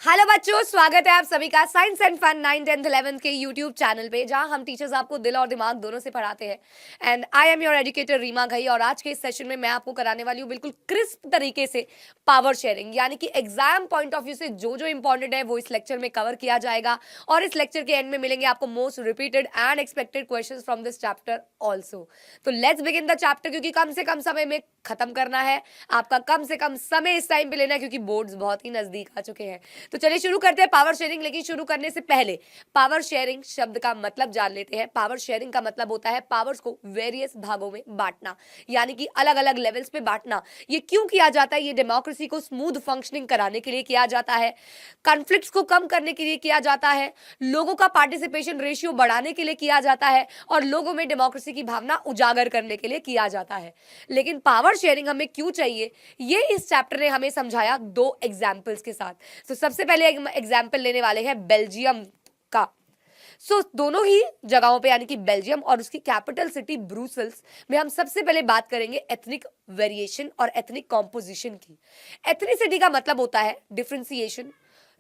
Hello बच्चों, स्वागत है आप सभी का science and fun 9 10th 11th के यूट्यूब चैनल पे, जहां हम टीचर्स आपको दिल और दिमाग दोनों से पढ़ाते हैं। And I am your educator Reema Ghai. और आज के इस सेशन में मैं आपको कराने वाली हूँ बिल्कुल क्रिस्प तरीके से पावर शेयरिंग, यानी कि एग्जाम पॉइंट ऑफ व्यू से जो जो इंपॉर्टेंट है वो इस लेक्चर में कवर किया जाएगा। और इस लेक्चर के एंड में मिलेंगे आपको most repeated and expected question from this chapter also. तो लेट्स बिगिन द चैप्टर, क्योंकि कम से कम समय में खत्म करना है। आपका कम से कम समय इस टाइम पे लेना है, क्योंकि बोर्ड्स बहुत ही नजदीक आ चुके हैं। तो चलिए शुरू करते हैं पावर शेयरिंग। लेकिन शुरू करने से पहले पावर शेयरिंग शब्द का मतलब जान लेते हैं। पावर शेयरिंग का मतलब होता है पावर्स को वेरियस भागों में बांटना, यानी कि अलग अलग लेवल्स पे बांटना। ये क्यों किया जाता है? ये डेमोक्रेसी को स्मूथ फंक्शनिंग कराने के लिए किया जाता है, कॉन्फ्लिक्ट्स को कम करने के लिए किया जाता है, लोगों का पार्टिसिपेशन रेशियो बढ़ाने के लिए किया जाता है, और लोगों में डेमोक्रेसी की भावना उजागर करने के लिए किया जाता है। लेकिन पावर शेयरिंग हमें क्यों चाहिए, ये इस चैप्टर ने हमें समझाया दो एग्जाम्पल्स के साथ। तो सबसे पहले एग्जाम्पल लेने वाले हैं बेल्जियम का। दोनों ही जगहों पे, यानी कि बेल्जियम और उसकी कैपिटल सिटी ब्रुसेल्स में, हम सबसे पहले बात करेंगे एथनिक वेरिएशन और एथनिक कॉम्पोजिशन की। एथनिसिटी का मतलब होता है डिफ्रेंसिएशन,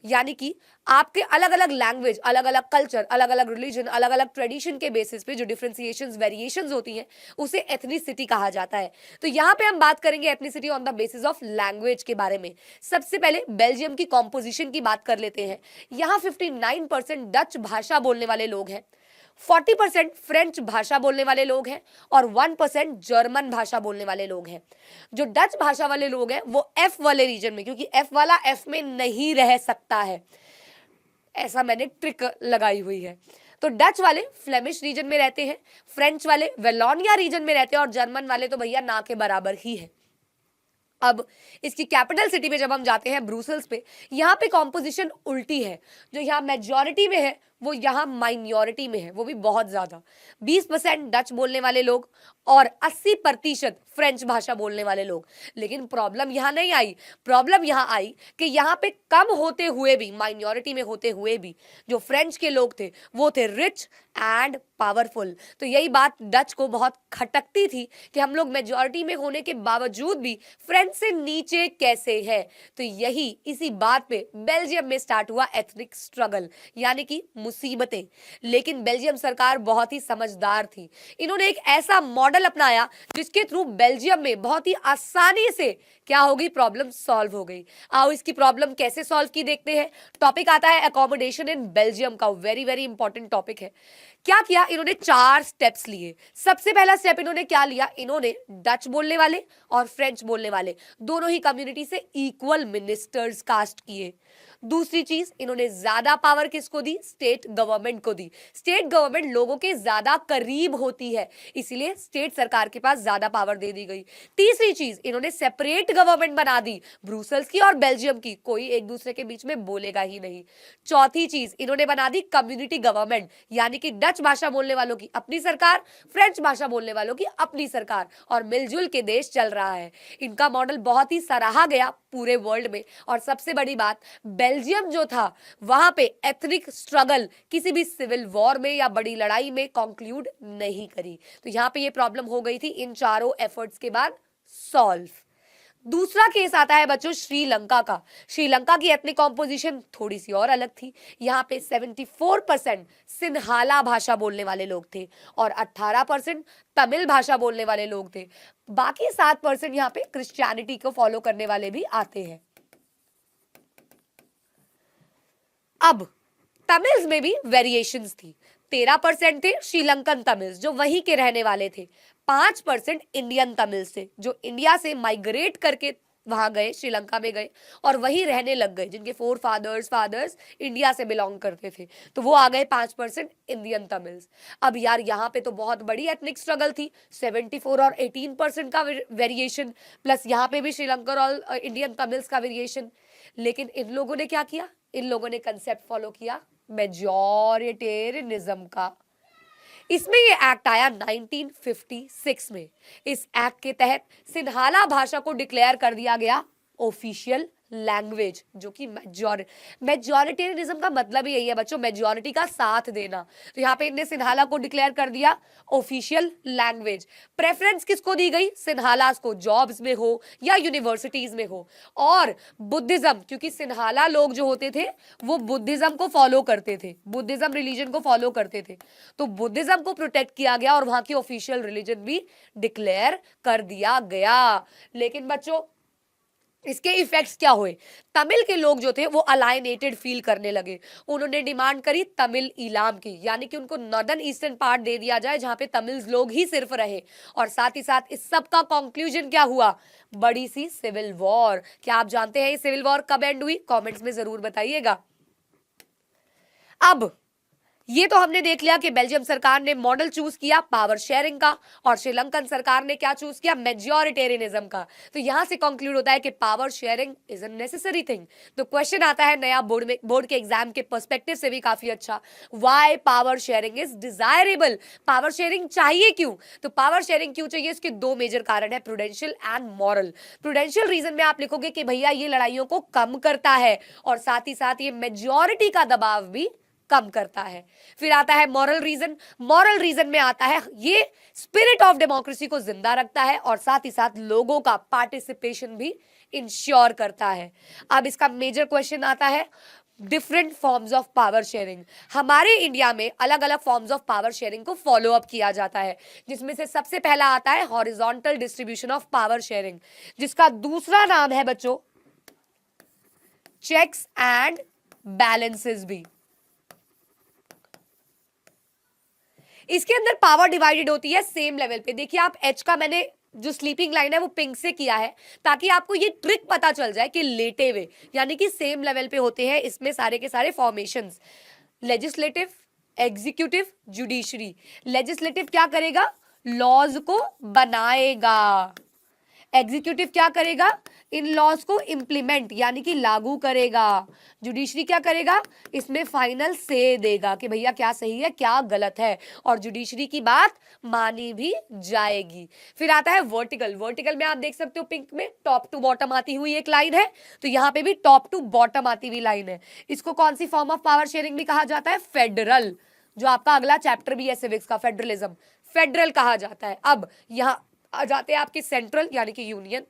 यानी कि आपके अलग अलग लैंग्वेज, अलग अलग कल्चर, अलग अलग रिलीजन, अलग अलग ट्रेडिशन के बेसिस पे जो डिफ्रेंसिएशंस वेरिएशंस होती हैं, उसे एथनिसिटी कहा जाता है। तो यहाँ पे हम बात करेंगे ethnicity on the basis of language के बारे में। सबसे पहले बेल्जियम की कॉम्पोजिशन की बात कर लेते हैं। यहाँ 59% डच भाषा बोलने वाले लोग हैं, 40% फ्रेंच भाषा बोलने वाले लोग हैं, और 1% जर्मन भाषा बोलने वाले लोग हैं। जो डच भाषा वाले लोग हैं वो एफ वाले रीजन में, क्योंकि एफ वाला एफ में नहीं रह सकता है, ऐसा मैंने ट्रिक लगाई हुई है। तो डच वाले फ्लेमिश रीजन में रहते हैं, फ्रेंच वाले वेलोनिया रीजन में रहते हैं, और जर्मन वाले तो भैया ना के बराबर ही है। अब इसकी कैपिटल सिटी पे जब हम जाते हैं ब्रुसेल्स पे, यहाँ पे कॉम्पोजिशन उल्टी है। जो यहाँ मेजॉरिटी में है वो यहाँ माइनॉरिटी में है, वो भी बहुत ज्यादा। 20% डच बोलने वाले लोग और 80% फ्रेंच भाषा बोलने वाले लोग। लेकिन प्रॉब्लम यहाँ नहीं आई, प्रॉब्लम यहाँ आई कि यहाँ पे कम होते हुए भी, माइनॉरिटी में होते हुए भी, जो फ्रेंच के लोग थे वो थे रिच एंड पावरफुल। तो यही बात डच को बहुत खटकती थी कि हम लोग मेजॉरिटी में होने के बावजूद भी फ्रेंच से नीचे कैसे है। तो यही इसी बात पे बेल्जियम में स्टार्ट हुआ एथनिक स्ट्रगल, यानी कि मुसीबतें। लेकिन बेल्जियम सरकार बहुत ही समझदार थी। इन्होंने एक ऐसा मॉडल अपनाया जिसके थ्रू बेल्जियम में बहुत ही आसानी से क्या होगी, प्रॉब्लम सॉल्व हो गई। आओ इसकी प्रॉब्लम कैसे सॉल्व की देखते हैं। टॉपिक आता है अकोमोडेशन इन बेल्जियम का, वेरी वेरी इंपॉर्टेंट टॉपिक है। क्या किया इन्होंने? 4 स्टेप्स लिए। सबसे पहला स्टेप इन्होंने क्या लिया? इन्होंने डच बोलने वाले और फ्रेंच बोलने वाले दोनों ही कम्युनिटी से इक्वल मिनिस्टर्स कास्ट किए। दूसरी चीज, इन्होंने ज्यादा पावर किसको दी? स्टेट गवर्नमेंट को दी। स्टेट गवर्नमेंट लोगों के ज्यादा करीब होती है, इसीलिए स्टेट सरकार के पास ज्यादा पावर दे दी गई। तीसरी चीज, इन्होंने सेपरेट गवर्नमेंट बना दी, ब्रुसेल्स की और बेल्जियम की, कोई एक दूसरे के बीच में बोलेगा ही नहीं। चौथी चीज, इन्होंने बना दी कम्युनिटी गवर्नमेंट, यानी कि डच भाषा बोलने वालों की अपनी सरकार, फ्रेंच भाषा बोलने वालों की अपनी सरकार, और मिलजुल के देश चल रहा है। इनका मॉडल बहुत ही सराहा गया पूरे वर्ल्ड में। और सबसे बड़ी बात, बेल्जियम जो था वहां पे एथनिक स्ट्रगल किसी भी सिविल वॉर में या बड़ी लड़ाई में कंक्लूड नहीं करी। तो यहां पे ये प्रॉब्लम हो गई थी इन चारों एफर्ट्स के बाद सॉल्व। दूसरा केस आता है बच्चों श्रीलंका का। श्रीलंका की एथनिक कॉम्पोजिशन थोड़ी सी और अलग थी। यहाँ पे 74% सिंहाला भाषा बोलने वाले लोग थे और 18% तमिल भाषा बोलने वाले लोग थे। बाकी 7% यहाँ पे क्रिश्चियनिटी को फॉलो करने वाले भी आते हैं। अब तमिल्स में भी वेरिएशंस थी। 13% थे श्रीलंकन तमिल्स जो वहीं के रहने वाले थे। 5% इंडियन तमिल्स थे जो इंडिया से माइग्रेट करके वहां गए, श्रीलंका में गए और वहीं रहने लग गए, जिनके फोर फादर्स इंडिया से बिलोंग करते थे। तो वो आ गए 5% इंडियन तमिल्स। अब यार यहाँ पे तो बहुत बड़ी एथनिक स्ट्रगल थी, 74 और 18% का वेरिएशन, प्लस यहाँ पे भी श्रीलंकन और इंडियन तमिल्स का वेरिएशन। लेकिन इन लोगों ने क्या किया? इन लोगों ने कंसेप्ट फॉलो किया मेजॉरिटेरियनिज्म का। इसमें ये एक्ट आया 1956 में। इस एक्ट के तहत सिंहाला भाषा को डिक्लेयर कर दिया गया ऑफिशियल लैंग्वेज, जो कि मेजॉरिटेरियनिज्म का मतलब ही यही है बच्चों, मेजॉरिटी का साथ देना। तो यहाँ पे इनने सिन्हाला को डिक्लेयर कर दिया ऑफिशियल लैंग्वेज। प्रेफरेंस किसको दी गई? सिन्हालास को, जॉब्स में हो या यूनिवर्सिटीज में हो। और बुद्धिज्म, क्योंकि सिन्हाला लोग जो होते थे वो बुद्धिज्म को फॉलो करते थे, बुद्धिज्म रिलीजन को फॉलो करते थे, तो बुद्धिज्म को प्रोटेक्ट किया गया और वहां की ऑफिशियल रिलीजन भी डिक्लेयर कर दिया गया। लेकिन बच्चों इसके इफेक्ट्स क्या हुए? तमिल के लोग जो थे वो अलाइनेटेड फील करने लगे। उन्होंने डिमांड करी तमिल इलाम की, यानी कि उनको नॉर्दर्न ईस्टर्न पार्ट दे दिया जाए जहां पे तमिल लोग ही सिर्फ रहे। और साथ ही साथ इस सब का कंक्लूजन क्या हुआ? बड़ी सी सिविल वॉर। क्या आप जानते हैं ये सिविल वॉर कब एंड हुई? कमेंट्स में जरूर बताइएगा। अब ये तो हमने देख लिया कि बेल्जियम सरकार ने मॉडल चूज किया पावर शेयरिंग का, और श्रीलंकन सरकार ने क्या चूज किया? मेजॉरिटेरियनिज्म का। तो यहां से कंक्लूड होता है कि power sharing is a necessary thing. तो क्वेश्चन आता है नया बोर्ड के एग्जाम के पर्सपेक्टिव से भी काफी अच्छा, why power sharing is desirable? Power sharing चाहिए क्यों? तो पावर शेयरिंग क्यों चाहिए, इसके दो मेजर कारण है, prudential and moral. Prudential reason में आप लिखोगे कि भैया ये लड़ाइयों को कम करता है, और साथ ही साथ ये मेजॉरिटी का दबाव भी कम करता है। फिर आता है मॉरल रीजन। मॉरल रीजन में आता है ये स्पिरिट ऑफ डेमोक्रेसी को जिंदा रखता है, और साथ ही साथ लोगों का पार्टिसिपेशन भी इंश्योर करता है। अब इसका मेजर क्वेश्चन आता है different forms of power sharing. हमारे इंडिया में अलग अलग फॉर्म्स ऑफ पावर शेयरिंग को फॉलो अप किया जाता है, जिसमें से सबसे पहला आता है horizontal distribution of power sharing, जिसका दूसरा नाम है बच्चों चेक्स एंड बैलेंसेस भी। इसके अंदर पावर डिवाइडेड होती है सेम लेवल पे। देखिए आप एच का मैंने जो स्लीपिंग लाइन है वो पिंक से किया है, ताकि आपको ये ट्रिक पता चल जाए कि लेटे हुए यानी कि सेम लेवल पे होते हैं इसमें सारे के सारे formations. Legislative, executive, judiciary. Legislative क्या करेगा? लॉज को बनाएगा। एग्जीक्यूटिव क्या करेगा? इन लॉज को इंप्लीमेंट यानी कि लागू करेगा। जुडिशरी क्या करेगा? इसमें फाइनल से देगा कि भैया क्या सही है क्या गलत है, और जुडिशरी की बात मानी भी जाएगी। फिर आता है वर्टिकल। वर्टिकल में आप देख सकते हो पिंक में टॉप टू बॉटम आती हुई एक लाइन है, तो यहाँ पे भी टॉप टू बॉटम आती हुई लाइन है। इसको कौन सी फॉर्म ऑफ पावर शेयरिंग भी कहा जाता है? फेडरल, जो आपका अगला चैप्टर भी है सिविक्स का, फेडरलिज्म, फेडरल कहा जाता है। अब यहाँ आ जाते हैं आपके सेंट्रल यानी कि union,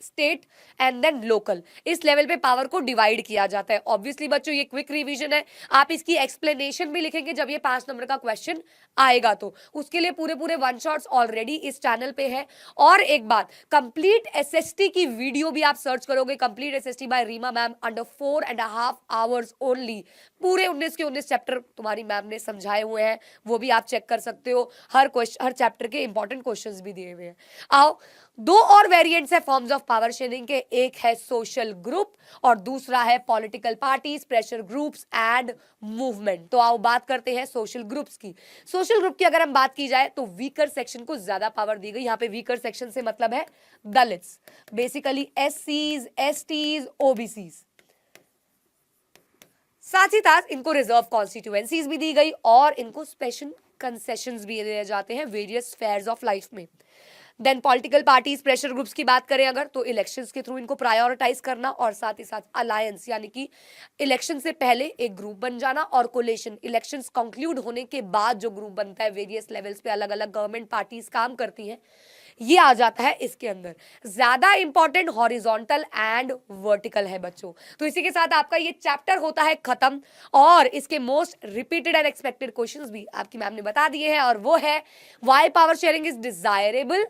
state and then local. इस लेवल पे पावर को डिवाइड किया जाता है। ऑब्वियसली बच्चों ये क्विक रिवीजन है, आप इसकी एक्सप्लेनेशन भी लिखेंगे जब ये 5 नंबर का क्वेश्चन आएगा, तो उसके लिए पूरे पूरे वन शॉट्स ऑलरेडी इस चैनल पे है। और एक बात, कंप्लीट एसएसटी की वीडियो भी आप सर्च करोगे, complete SST by Reema ma'am, under 4.5 hours only. पूरे 19 के 19 चैप्टर तुम्हारी मैम ने समझाए हुए हैं, वो भी आप चेक कर सकते हो। हर चैप्टर के इंपॉर्टेंट क्वेश्चंस भी दिए हुए हैं। आओ, दो और वेरिएंट्स है फॉर्म्स ऑफ पावर शेयरिंग के, एक है सोशल ग्रुप और दूसरा है political parties, pressure groups and movement. तो आओ बात करते हैं सोशल ग्रुप्स की। सोशल ग्रुप की अगर हम बात की जाए तो वीकर सेक्शन को ज्यादा पावर दी गई। यहाँ पे वीकर सेक्शन से मतलब है दलित्स, बेसिकली एससीज, एसटीज, ओबीसीज। साथ ही साथ इनको रिजर्व कॉन्स्टिट्यूएंसीज भी दी गई और इनको स्पेशल कंसेशंस भी दिए जाते हैं वेरियस स्फेयर्स ऑफ लाइफ में। Then political parties, pressure groups की बात करें अगर, तो इलेक्शंस के थ्रू इनको प्रायोरिटाइज करना, और साथ ही साथ अलायंस यानी कि इलेक्शन से पहले एक ग्रुप बन जाना, और कोलेशन इलेक्शंस कंक्लूड होने के बाद जो ग्रुप बनता है, वेरियस लेवल्स पे अलग अलग गवर्नमेंट पार्टीज काम करती हैं, ये आ जाता है इसके अंदर। ज्यादा इंपॉर्टेंट हॉरिजॉन्टल एंड वर्टिकल है बच्चों। तो इसी के साथ आपका ये चैप्टर होता है खत्म, और इसके most repeated and expected questions भी आपकी मैम ने बता दिए हैं, और वो है why power sharing is desirable,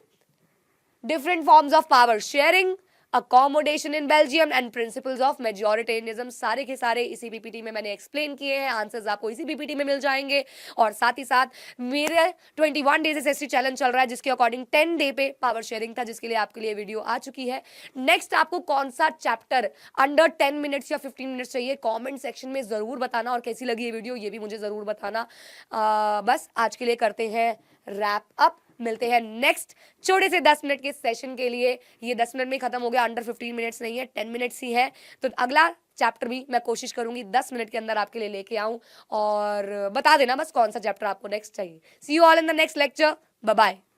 different forms of power sharing, accommodation in Belgium and principles of majoritarianism। सारे के सारे इसी पीपीटी में मैंने एक्सप्लेन किए हैं, आंसर्स आपको इसी पीपीटी में मिल जाएंगे। और साथ ही साथ मेरे 21 डेज एसएसटी चैलेंज चल रहा है, जिसके अकॉर्डिंग 10 डे पे पावर शेयरिंग था, जिसके लिए आपके लिए वीडियो आ चुकी है। नेक्स्ट आपको कौन सा चैप्टर अंडर 10 मिनट्स या 15 मिनट्स चाहिए, कॉमेंट सेक्शन में जरूर बताना, और कैसी लगी ये वीडियो ये भी मुझे जरूर बताना। बस आज के लिए करते हैं रैप अप, मिलते हैं नेक्स्ट छोटे से 10 मिनट के सेशन के लिए। ये 10 मिनट में खत्म हो गया, अंडर 15 मिनट्स नहीं है, 10 मिनट्स ही है। तो अगला चैप्टर भी मैं कोशिश करूंगी 10 मिनट के अंदर आपके लिए लेके आऊं, और बता देना बस कौन सा चैप्टर आपको नेक्स्ट चाहिए। See you all in the next lecture, bye bye.